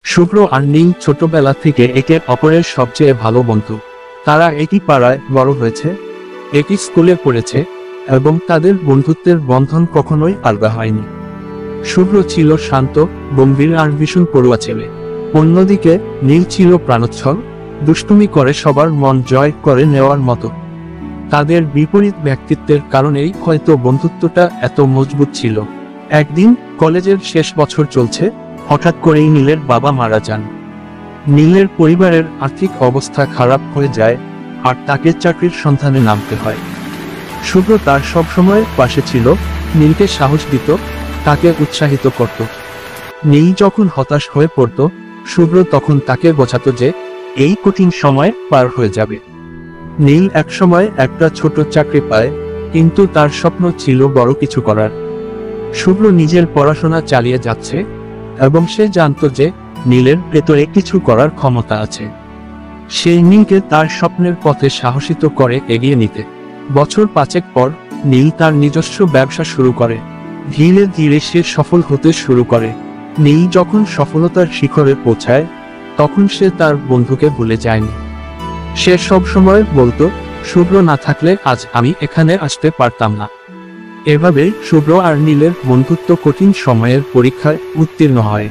শুভ্র আর নীল ছোটবেলা থেকে একে অপরের সবচেয়ে ভালো বন্ধু। তারা একই পাড়ায় বড় হয়েছে, একই স্কুলে পড়েছে এবং তাদের বন্ধুত্বের বন্ধন কখনোই আলগা হয়নি। শুভ্র ছিল শান্ত, গম্ভীর আর ভীষণ পড়ুয়া ছেলে। অন্যদিকে নীল ছিল প্রাণোচ্ছল, দুষ্টুমি করে সবার মন জয় করে নেওয়ার মতো। তাদের বিপরীত ব্যক্তিত্বের কারণেই হয়তো বন্ধুত্বটা এত মজবুত ছিল। একদিন কলেজের শেষ বছর চলছে, হঠাৎ করেই নীলের বাবা মারা যান। নীলের পরিবারের আর্থিক অবস্থা খারাপ হয়ে যায় আর তাকে চাকরির সন্ধানে নামতে হয়। শুভ্র তার সবসময় পাশে ছিল, নীলকে সাহস দিত, তাকে উৎসাহিত করত। নীল যখন হতাশ হয়ে পড়ত, শুভ্র তখন তাকে বোঝাতো যে এই কঠিন সময় পার হয়ে যাবে। নীল একসময় একটা ছোট চাকরি পায়, কিন্তু তার স্বপ্ন ছিল বড় কিছু করার। শুভ্র নিজের পড়াশোনা চালিয়ে যাচ্ছে এবং সে জানতো যে নীলের ভেতরে কিছু করার ক্ষমতা আছে। সে নীলকে তার স্বপ্নের পথে সাহসিত করে এগিয়ে নিতে। বছর 5 পর নীল তার নিজস্ব ব্যবসা শুরু করে। ধীরে ধীরে সে সফল হতে শুরু করে। নীল যখন সফলতার শিখরে পৌঁছায়, তখন সে তার বন্ধুকে ভুলে যায়নি। সে সব সময় বলতো, শুভ্র না থাকলে আজ আমি এখানে আসতে পারতাম না। এভাবে শুভ্র আর নীলের বন্ধুত্ব কঠিন সময়ের পরীক্ষায় উত্তীর্ণ হয়।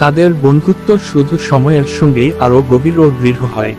তাদের বন্ধুত্ব শুধু সময়ের সঙ্গেই আরো গভীর ও দৃঢ় হয়।